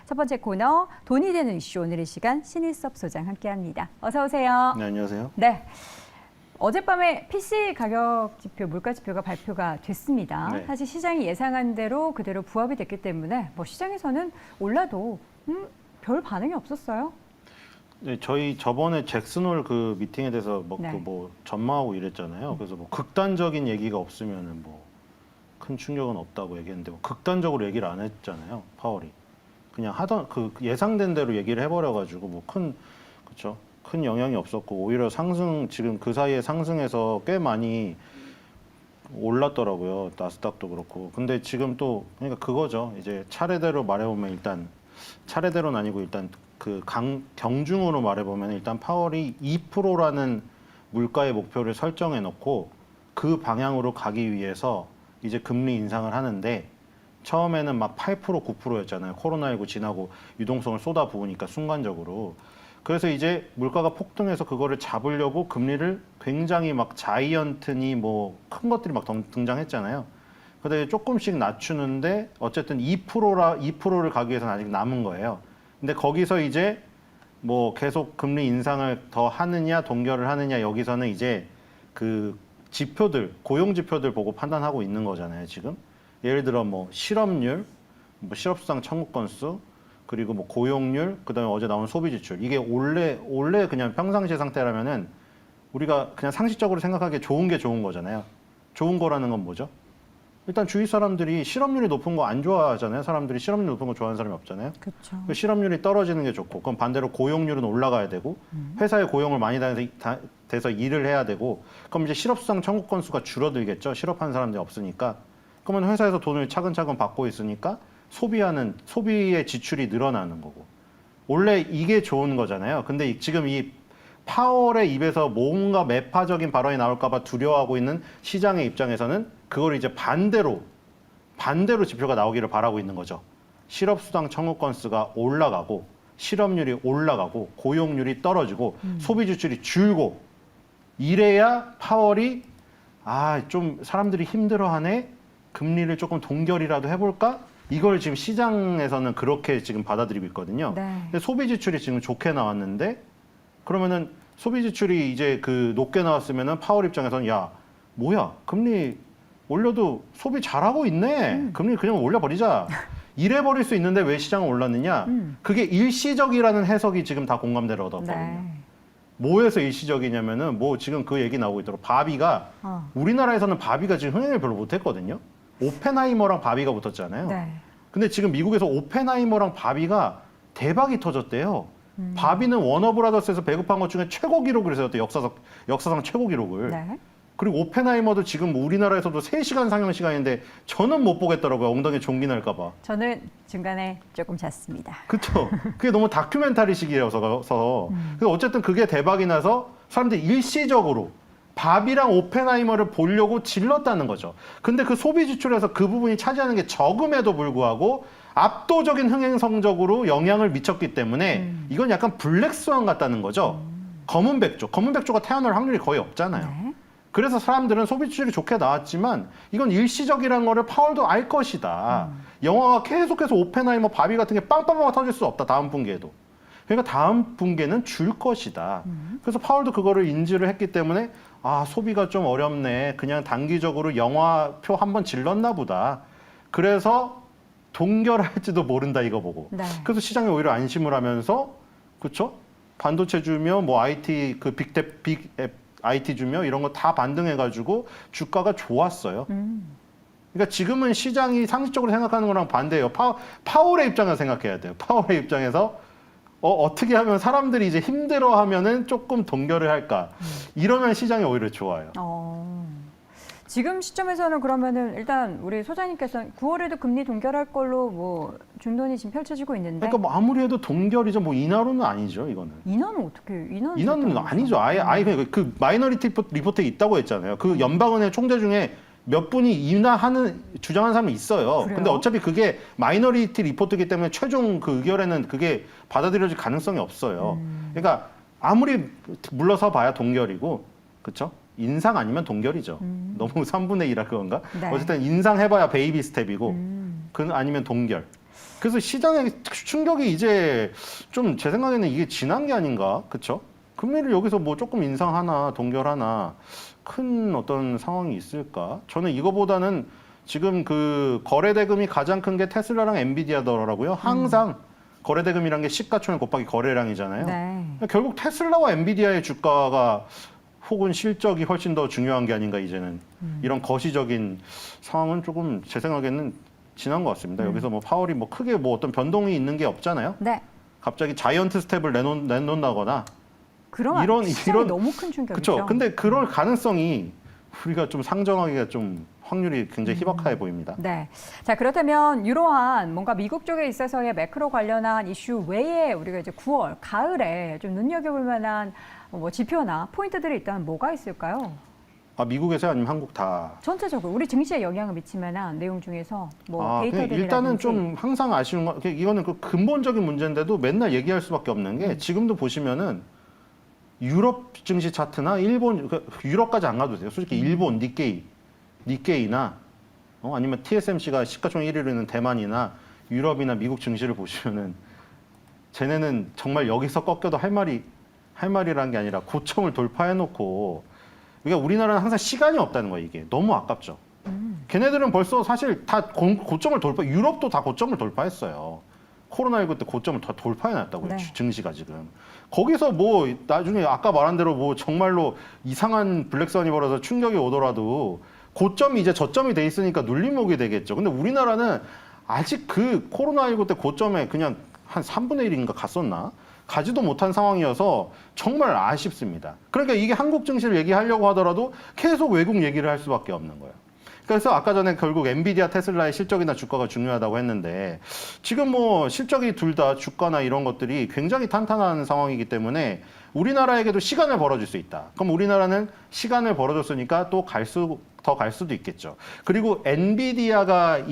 첫 번째 코너 돈이 되는 이슈 오늘 이 시간 신일섭 소장 함께합니다. 어서 오세요. 네, 안녕하세요. 네. 어젯밤에 PC 가격 지표, 물가 지표가 발표가 됐습니다. 네. 사실 시장이 예상한 대로 그대로 부합이 됐기 때문에 시장에서는 올라도 별 반응이 없었어요. 네, 저희 저번에 잭슨홀 그 미팅에 대해서 네. 전망하고 이랬잖아요. 그래서 극단적인 얘기가 없으면은 큰 충격은 없다고 얘기했는데 극단적으로 얘기를 안 했잖아요. 파월이 그냥 하던 그 예상된 대로 얘기를 해버려가지고 큰 영향이 없었고 오히려 지금 그 사이에 상승해서 꽤 많이 올랐더라고요. 나스닥도 그렇고. 근데 지금 또 그러니까 그거죠. 이제 차례대로 말해보면 일단 차례대로는 아니고 일단 경중으로 말해보면 일단 파월이 2%라는 물가의 목표를 설정해 놓고 그 방향으로 가기 위해서 이제 금리 인상을 하는데 처음에는 막 8%, 9%였잖아요. 코로나19 지나고 유동성을 쏟아 부으니까 순간적으로. 그래서 이제 물가가 폭등해서 그거를 잡으려고 금리를 굉장히 막 자이언트니 큰 것들이 막 등장했잖아요. 근데 조금씩 낮추는데 어쨌든 2%를 가기 위해서는 아직 남은 거예요. 근데 거기서 이제 계속 금리 인상을 더 하느냐 동결을 하느냐 여기서는 이제 그 고용 지표들 보고 판단하고 있는 거잖아요, 지금. 예를 들어 실업률, 실업수당 청구 건수, 그리고 고용률, 그다음에 어제 나온 소비 지출. 이게 원래 그냥 평상시 상태라면은 우리가 그냥 상식적으로 생각하기에 좋은 게 좋은 거잖아요. 좋은 거라는 건 뭐죠? 일단 주위 사람들이 실업률이 높은 거 안 좋아하잖아요. 사람들이 실업률 높은 거 좋아하는 사람이 없잖아요. 그렇죠. 그 실업률이 떨어지는 게 좋고, 그럼 반대로 고용률은 올라가야 되고, 회사에 고용을 많이 돼서 일을 해야 되고, 그럼 이제 실업수당 청구 건수가 줄어들겠죠. 실업하는 사람들이 없으니까. 그러면 회사에서 돈을 차근차근 받고 있으니까 소비의 지출이 늘어나는 거고. 원래 이게 좋은 거잖아요. 근데 지금 이 파월의 입에서 뭔가 매파적인 발언이 나올까봐 두려워하고 있는 시장의 입장에서는 그걸 이제 반대로 지표가 나오기를 바라고 있는 거죠. 실업수당 청구 건수가 올라가고 실업률이 올라가고 고용률이 떨어지고 소비 지출이 줄고 이래야 파월이 좀 사람들이 힘들어하네. 금리를 조금 동결이라도 해볼까? 이걸 지금 시장에서는 그렇게 지금 받아들이고 있거든요. 네. 근데 소비 지출이 지금 좋게 나왔는데 그러면은 소비 지출이 이제 높게 나왔으면은 파월 입장에서는 뭐야 금리 올려도 소비 잘하고 있네. 금리 그냥 올려버리자. 이래 버릴 수 있는데 왜 시장은 올랐느냐? 그게 일시적이라는 해석이 지금 다 공감대를 얻었거든요. 네. 뭐에서 일시적이냐면은 지금 그 얘기 나오고 있더라고. 바비가 우리나라에서는 바비가 지금 흥행을 별로 못했거든요. 오펜하이머랑 바비가 붙었잖아요. 네. 근데 지금 미국에서 오펜하이머랑 바비가 대박이 터졌대요. 바비는 워너브라더스에서 배급한 것 중에 최고 기록을 세웠대요. 역사상 최고 기록을. 네. 그리고 오펜하이머도 지금 우리나라에서도 3시간 상영 시간인데 저는 못 보겠더라고요. 엉덩이에 종기 날까 봐. 저는 중간에 조금 잤습니다. 그렇죠. 그게 너무 다큐멘터리식이어서. 그래서 어쨌든 그게 대박이 나서 사람들이 일시적으로 바비랑 오펜하이머를 보려고 질렀다는 거죠. 근데 그 소비 지출에서 그 부분이 차지하는 게 적음에도 불구하고 압도적인 흥행 성적으로 영향을 미쳤기 때문에 이건 약간 블랙스완 같다는 거죠. 검은 백조가 태어날 확률이 거의 없잖아요. 네. 그래서 사람들은 소비 지출이 좋게 나왔지만 이건 일시적이라는 거를 파월도 알 것이다. 영화가 계속해서 오펜하이머, 바비 같은 게 빵빵빵 터질 수 없다. 다음 분기에도. 그러니까 다음 분기에는 줄 것이다. 그래서 파월도 그거를 인지를 했기 때문에 소비가 좀 어렵네. 그냥 단기적으로 영화표 한번 질렀나 보다. 그래서 동결할지도 모른다 이거 보고. 네. 그래서 시장이 오히려 안심을 하면서 그렇죠? 반도체 주며 IT 빅앱 IT 주며 이런 거 다 반등해가지고 주가가 좋았어요. 그러니까 지금은 시장이 상식적으로 생각하는 거랑 반대예요. 파월의 입장에서 생각해야 돼요. 파월의 입장에서 어떻게 하면 사람들이 이제 힘들어하면은 조금 동결을 할까? 이러면 시장이 오히려 좋아요. 지금 시점에서는 그러면은 일단 우리 소장님께서는 9월에도 금리 동결할 걸로 중론이 지금 펼쳐지고 있는데. 그러니까 아무리 해도 동결이죠. 인하로는 아니죠, 이거는. 인하는 어떻게? 인하는 아니죠. 아예 그 마이너리티 리포트에 있다고 했잖아요. 그 연방은행 총재 중에 몇 분이 주장하는 사람이 있어요. 그래요? 근데 어차피 그게 마이너리티 리포트이기 때문에 최종 그 의결에는 그게 받아들여질 가능성이 없어요. 그러니까 아무리 물러서 봐야 동결이고, 그렇죠? 인상 아니면 동결이죠. 너무 3분의 1라 그건가? 네. 어쨌든 인상해봐야 베이비 스텝이고, 아니면 동결. 그래서 시장의 충격이 이제 좀 제 생각에는 이게 지난 게 아닌가, 그렇죠? 금리를 여기서 뭐 조금 인상하나 동결하나 큰 어떤 상황이 있을까? 저는 이거보다는 지금 그 거래 대금이 가장 큰 게 테슬라랑 엔비디아더라고요. 항상 거래 대금이란 게 시가총액 곱하기 거래량이잖아요. 네. 결국 테슬라와 엔비디아의 주가가 혹은 실적이 훨씬 더 중요한 게 아닌가 이제는 이런 거시적인 상황은 조금 제 생각에는 지난 것 같습니다. 여기서 뭐 파월이 뭐 크게 뭐 어떤 변동이 있는 게 없잖아요. 네. 갑자기 자이언트 스텝을 내놓는다거나 그런 이런 너무 큰 충격이죠. 그렇죠. 근데 그럴 가능성이 우리가 좀 상정하기가 좀 확률이 굉장히 희박해 보입니다. 네. 자, 그렇다면 이러한 뭔가 미국 쪽에 있어서의 매크로 관련한 이슈 외에 우리가 이제 9월 가을에 좀 눈여겨볼 만한 뭐 지표나 포인트들이 있다면 뭐가 있을까요? 아, 미국에서 아니면 한국 다? 전체적으로 우리 증시에 영향을 미칠 만한 내용 중에서 뭐 데이터들이라든지 일단은 좀 항상 아쉬운 건 이거는 그 근본적인 문제인데도 맨날 얘기할 수밖에 없는 게 지금도 보시면은 유럽 증시 차트나 일본 유럽까지 안 가도 돼요. 솔직히 일본 니케이나 아니면 TSMC가 시가총액 1위로 있는 대만이나 유럽이나 미국 증시를 보시면은 쟤네는 정말 여기서 꺾여도 할 말이란 게 아니라 고점을 돌파해 놓고 그러니까 우리나라는 항상 시간이 없다는 거예요. 이게 너무 아깝죠. 걔네들은 벌써 사실 다 고점을 유럽도 다 고점을 돌파했어요. 코로나19 때 고점을 다 돌파해놨다고요. 네. 증시가 지금. 거기서 뭐 나중에 아까 말한 대로 뭐 정말로 이상한 블랙선이 벌어서 충격이 오더라도 고점이 이제 저점이 돼 있으니까 눌림목이 되겠죠. 근데 우리나라는 아직 그 코로나19 때 고점에 그냥 한 3분의 1인가 갔었나? 가지도 못한 상황이어서 정말 아쉽습니다. 그러니까 이게 한국 증시를 얘기하려고 하더라도 계속 외국 얘기를 할 수밖에 없는 거예요. 그래서 아까 전에 결국 엔비디아, 테슬라의 실적이나 주가가 중요하다고 했는데 지금 뭐 실적이 둘 다 주가나 이런 것들이 굉장히 탄탄한 상황이기 때문에 우리나라에게도 시간을 벌어줄 수 있다. 그럼 우리나라는 시간을 벌어줬으니까 또 더 갈 수도 있겠죠. 그리고 엔비디아가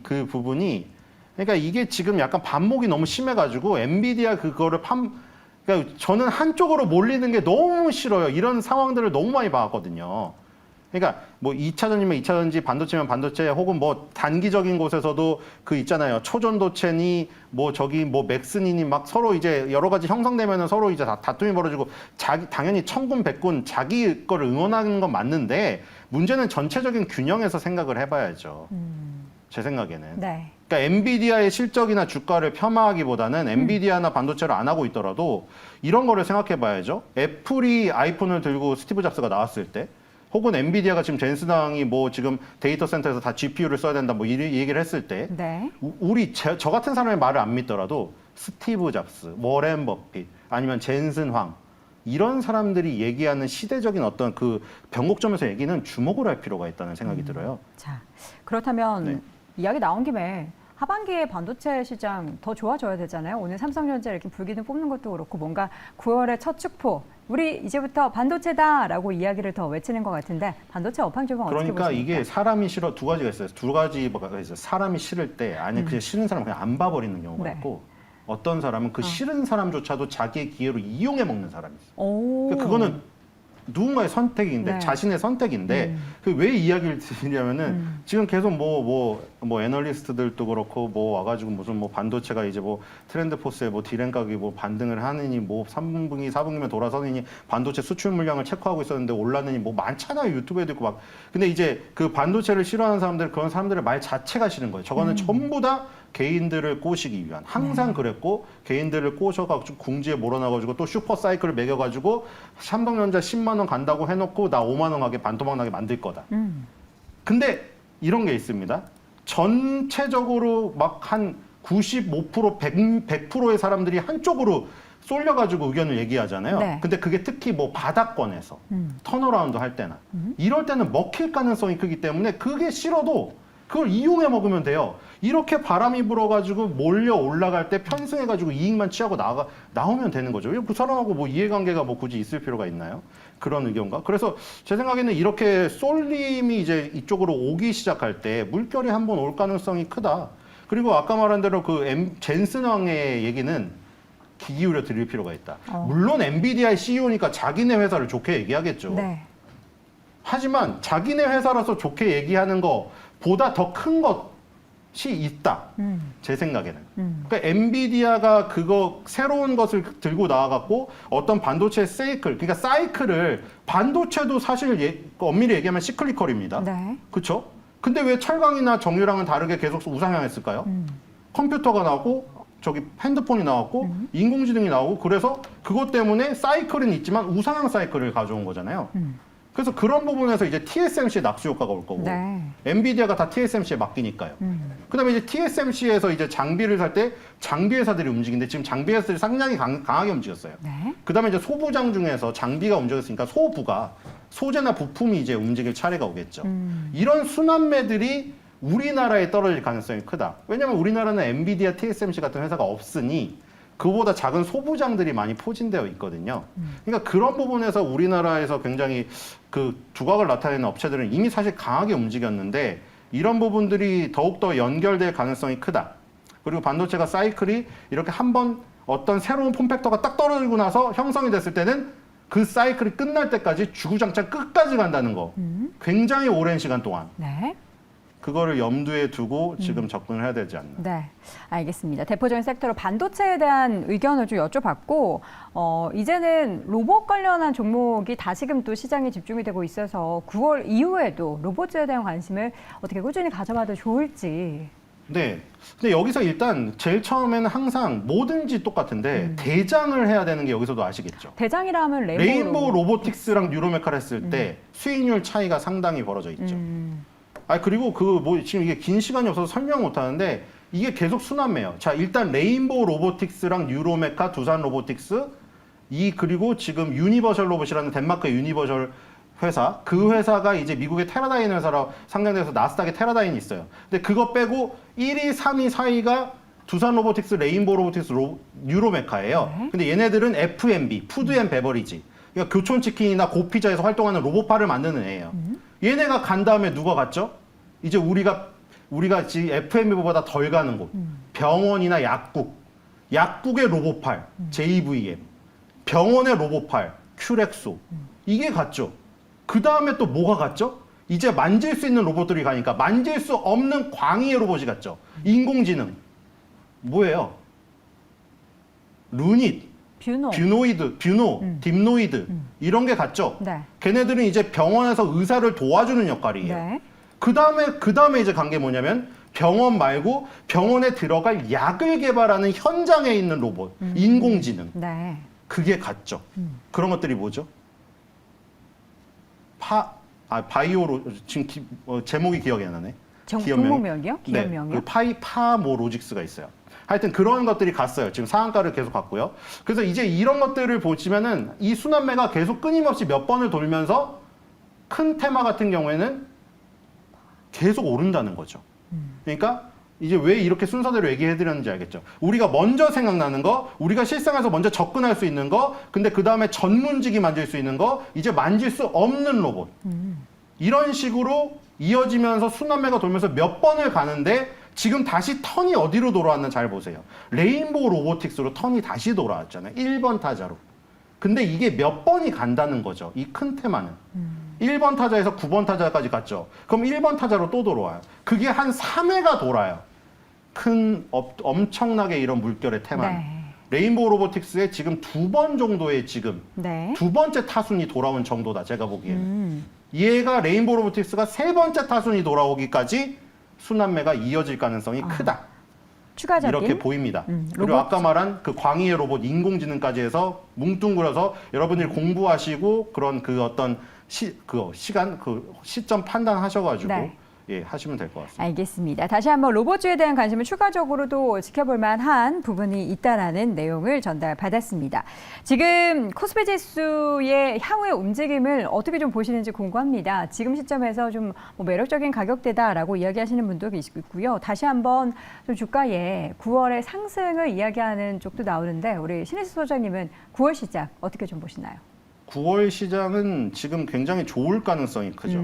그 부분이 그러니까 이게 지금 약간 반목이 너무 심해가지고 엔비디아 그거를 그러니까 저는 한쪽으로 몰리는 게 너무 싫어요. 이런 상황들을 너무 많이 봐왔거든요. 그러니까 뭐 2차전이면 2차전지, 반도체면 반도체, 혹은 뭐 단기적인 곳에서도 그 있잖아요. 초전도체니 뭐 저기 뭐 맥스니니 막 서로 이제 여러 가지 형성되면은 서로 이제 다툼이 벌어지고 당연히 천군 백군 자기 거를 응원하는 건 맞는데 문제는 전체적인 균형에서 생각을 해봐야죠. 제 생각에는. 네. 그러니까 엔비디아의 실적이나 주가를 폄하하기보다는 엔비디아나 반도체를 안 하고 있더라도 이런 거를 생각해 봐야죠. 애플이 아이폰을 들고 스티브 잡스가 나왔을 때 혹은 엔비디아가 지금 젠슨왕이 뭐 지금 데이터 센터에서 다 GPU를 써야 된다 뭐 이 얘기를 했을 때 네. 저 같은 사람의 말을 안 믿더라도 스티브 잡스, 워렌 버핏 아니면 젠슨 황 이런 사람들이 얘기하는 시대적인 어떤 그 변곡점에서 얘기는 주목을 할 필요가 있다는 생각이 들어요. 자, 그렇다면 네. 이야기 나온 김에 하반기에 반도체 시장 더 좋아져야 되잖아요. 오늘 삼성전자 이렇게 불기둥 뽑는 것도 그렇고 뭔가 9월의 첫 축포, 우리 이제부터 반도체다라고 이야기를 더 외치는 것 같은데 반도체 업황 좀 어떻게 보십니까? 그러니까 이게 사람이 싫어 두 가지가 있어요. 두 가지가 있어요. 사람이 싫을 때 아니 그냥 싫은 사람 그냥 안 봐버리는 경우가 네. 있고 어떤 사람은 그 싫은 사람조차도 자기의 기회로 이용해 먹는 사람이 있어요. 오. 그러니까 그거는 누군가의 선택인데 네. 자신의 선택인데 그 왜 이야기를 드리냐면은 지금 계속 뭐 애널리스트들도 그렇고 뭐 와가지고 무슨 뭐 반도체가 이제 뭐 트렌드 포스에 뭐 디램 가격이 뭐 반등을 하느니 뭐 3분기 4분기면 돌아서느니 반도체 수출 물량을 체크하고 있었는데 올랐느니 뭐 많잖아요. 유튜브에도 있고 막. 근데 이제 그 반도체를 싫어하는 사람들 그런 사람들의 말 자체가 싫은 거예요. 저거는 전부 다 개인들을 꼬시기 위한 항상 그랬고 개인들을 꼬셔가지고 궁지에 몰아넣어가지고 또 슈퍼 사이클을 매겨가지고 삼성전자 10만 원 간다고 해놓고 나 5만 원 가게 반토막 나게 만들 거다. 근데 이런 게 있습니다. 전체적으로 막 한 95% 100%의 사람들이 한쪽으로 쏠려가지고 의견을 얘기하잖아요. 네. 근데 그게 특히 뭐 바닥권에서 턴어라운드 할 때나 이럴 때는 먹힐 가능성이 크기 때문에 그게 싫어도 그걸 이용해 먹으면 돼요. 이렇게 바람이 불어가지고 몰려 올라갈 때 편승해가지고 이익만 취하고 나오면 되는 거죠. 그 사람하고 뭐 이해관계가 뭐 굳이 있을 필요가 있나요? 그런 의견과. 그래서 제 생각에는 이렇게 쏠림이 이제 이쪽으로 오기 시작할 때 물결이 한번 올 가능성이 크다. 그리고 아까 말한 대로 그 젠슨 왕의 얘기는 귀 기울여 드릴 필요가 있다. 물론 엔비디아의 CEO니까 자기네 회사를 좋게 얘기하겠죠. 네. 하지만 자기네 회사라서 좋게 얘기하는 거 보다 더 큰 것, 있다. 제 생각에는. 그러니까 엔비디아가 그거 새로운 것을 들고 나와갖고 어떤 반도체 그러니까 사이클을 반도체도 사실 엄밀히 얘기하면 시클리컬입니다. 네. 그렇죠? 근데 왜 철강이나 정유랑은 다르게 계속 우상향했을까요? 컴퓨터가 나오고 저기 핸드폰이 나왔고 인공지능이 나오고 그래서 그것 때문에 사이클은 있지만 우상향 사이클을 가져온 거잖아요. 그래서 그런 부분에서 이제 TSMC의 낙수 효과가 올 거고 네. 엔비디아가 다 TSMC에 맡기니까요. 그다음에 이제 TSMC에서 이제 장비를 살 때 장비 회사들이 움직이는데 지금 장비 회사들이 상당히 강하게 움직였어요. 네. 그다음에 이제 소부장 중에서 장비가 움직였으니까 소부가 소재나 부품이 이제 움직일 차례가 오겠죠. 이런 순환매들이 우리나라에 떨어질 가능성이 크다. 왜냐하면 우리나라는 엔비디아, TSMC 같은 회사가 없으니 그보다 작은 소부장들이 많이 포진되어 있거든요. 그러니까 그런 부분에서 우리나라에서 굉장히 그 두각을 나타내는 업체들은 이미 사실 강하게 움직였는데 이런 부분들이 더욱더 연결될 가능성이 크다. 그리고 반도체가 사이클이 이렇게 한번 어떤 새로운 폼팩터가 딱 떨어지고 나서 형성이 됐을 때는 그 사이클이 끝날 때까지 주구장창 끝까지 간다는 거. 굉장히 오랜 시간 동안. 네. 그거를 염두에 두고 지금 접근을 해야 되지 않나. 네, 알겠습니다. 대표적인 섹터로 반도체에 대한 의견을 좀 여쭤봤고, 이제는 로봇 관련한 종목이 다시금 또 시장에 집중이 되고 있어서 9월 이후에도 로봇에 대한 관심을 어떻게 꾸준히 가져봐도 좋을지. 네. 근데 여기서 일단 제일 처음에는 항상 뭐든지 똑같은데 대장을 해야 되는 게 여기서도 아시겠죠? 대장이라 하면 레인보우 로보틱스랑 뉴로메카를 했을 때 수익률 차이가 상당히 벌어져 있죠. 그리고 지금 이게 긴 시간이 없어서 설명 못 하는데 이게 계속 순환매예요. 자, 일단 레인보우 로보틱스랑 뉴로메카, 두산 로보틱스, 그리고 지금 유니버셜 로봇이라는 덴마크의 유니버셜 회사, 그 회사가 이제 미국의 테라다인 회사로 상장돼서 나스닥에 테라다인이 있어요. 근데 그거 빼고 1위, 3위, 4위가 두산 로보틱스, 레인보우 로보틱스, 뉴로메카예요. 네. 근데 얘네들은 F&B, 푸드 앤 베버리지. 그러니까 교촌치킨이나 고피자에서 활동하는 로봇파를 만드는 애예요. 얘네가 간 다음에 누가 갔죠? 이제 우리가 지금 F&B보다 덜 가는 곳. 병원이나 약국의 로봇팔, JVM. 병원의 로봇팔, 큐렉소. 이게 갔죠. 그 다음에 또 뭐가 갔죠? 이제 만질 수 있는 로봇들이 가니까 만질 수 없는 광의의 로봇이 갔죠. 인공지능. 뭐예요? 루닛, 뷰노, 딥노이드 이런 게 갔죠. 네. 걔네들은 이제 병원에서 의사를 도와주는 역할이에요. 네. 그 다음에 이제 간 게 뭐냐면 병원 말고 병원에 들어갈 약을 개발하는 현장에 있는 로봇, 인공지능. 네. 그게 갔죠. 그런 것들이 뭐죠? 바이오로 지금 제목이 기억이 안 나네. 종목명이요? 기업명이요? 네, 파모로직스가 있어요. 하여튼 그런 것들이 갔어요. 지금 상한가를 계속 갔고요. 그래서 이제 이런 것들을 보시면은 이 순환매가 계속 끊임없이 몇 번을 돌면서 큰 테마 같은 경우에는 계속 오른다는 거죠. 그러니까 이제 왜 이렇게 순서대로 얘기해 드렸는지 알겠죠? 우리가 먼저 생각나는 거, 우리가 실생활에서 먼저 접근할 수 있는 거, 근데 그 다음에 전문직이 만질 수 있는 거, 이제 만질 수 없는 로봇. 이런 식으로 이어지면서 순환매가 돌면서 몇 번을 가는데 지금 다시 턴이 어디로 돌아왔는지 잘 보세요. 레인보우 로보틱스로 턴이 다시 돌아왔잖아요. 1번 타자로. 근데 이게 몇 번이 간다는 거죠. 이 큰 테마는. 1번 타자에서 9번 타자까지 갔죠. 그럼 1번 타자로 또 돌아와요. 그게 한 3회가 돌아요. 엄청나게 이런 물결의 테마는. 네. 레인보우 로보틱스의 지금 2번 정도의 지금 네. 두 번째 타순이 돌아온 정도다. 제가 보기에는. 얘가 레인보우 로보틱스가 3번째 타순이 돌아오기까지 순환매가 이어질 가능성이 크다. 추가적인 이렇게 보입니다. 그리고 로봇. 아까 말한 그 광의의 로봇 인공지능까지 해서 뭉뚱그려서 여러분들이 공부하시고 그런 그 어떤 시점 판단하셔가지고 네. 예, 하시면 될 것 같습니다. 알겠습니다. 다시 한번 로봇주에 대한 관심을 추가적으로도 지켜볼 만한 부분이 있다라는 내용을 전달받았습니다. 지금 코스피 지수의 향후의 움직임을 어떻게 좀 보시는지 궁금합니다. 지금 시점에서 좀 매력적인 가격대다라고 이야기하시는 분도 있고요. 다시 한번 좀 주가의 9월의 상승을 이야기하는 쪽도 나오는데 우리 신혜수 소장님은 9월 시작 어떻게 좀 보시나요? 9월 시장은 지금 굉장히 좋을 가능성이 크죠.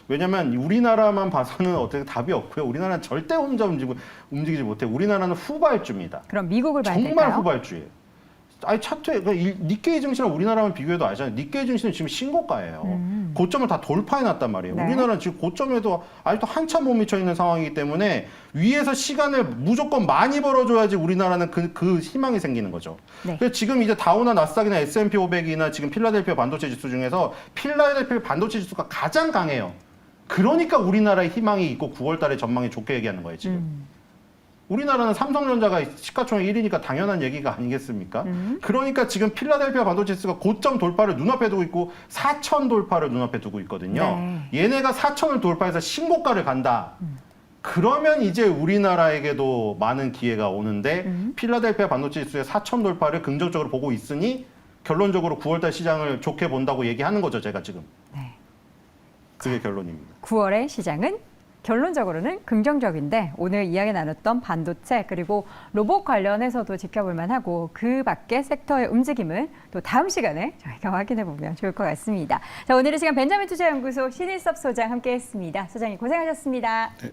왜냐하면 우리나라만 봐서는 어떻게 답이 없고요. 우리나라는 절대 혼자 움직이지 못해. 우리나라는 후발주입니다. 그럼 미국을 봐야 정말 될까요? 후발주예요. 아니 차트에 니케이 증시랑 우리나라만 비교해도 알잖아요. 니케이 증시는 지금 신고가예요. 고점을 다 돌파해 놨단 말이에요. 네. 우리나라는 지금 고점에도 아직도 한참 못 미쳐 있는 상황이기 때문에 위에서 시간을 무조건 많이 벌어줘야지 우리나라는 그 희망이 생기는 거죠. 네. 그래서 지금 이제 다우나 나스닥이나 S&P 500이나 지금 필라델피아 반도체 지수 중에서 필라델피아 반도체 지수가 가장 강해요. 그러니까 우리나라의 희망이 있고 9월 달에 전망이 좋게 얘기하는 거예요, 지금. 우리나라는 삼성전자가 시가총액 1위니까 당연한 얘기가 아니겠습니까? 그러니까 지금 필라델피아 반도체 지수가 고점 돌파를 눈앞에 두고 있고 4천 돌파를 눈앞에 두고 있거든요. 네. 얘네가 4천을 돌파해서 신고가를 간다. 그러면 이제 우리나라에게도 많은 기회가 오는데 필라델피아 반도체 지수의 4천 돌파를 긍정적으로 보고 있으니 결론적으로 9월달 시장을 좋게 본다고 얘기하는 거죠, 제가 지금. 네. 그게 결론입니다. 9월의 시장은 결론적으로는 긍정적인데 오늘 이야기 나눴던 반도체 그리고 로봇 관련해서도 지켜볼 만하고 그 밖의 섹터의 움직임은 또 다음 시간에 저희가 확인해 보면 좋을 것 같습니다. 자, 오늘 이 시간 벤자민 투자연구소 신일섭 소장 함께했습니다. 소장님 고생하셨습니다. 네.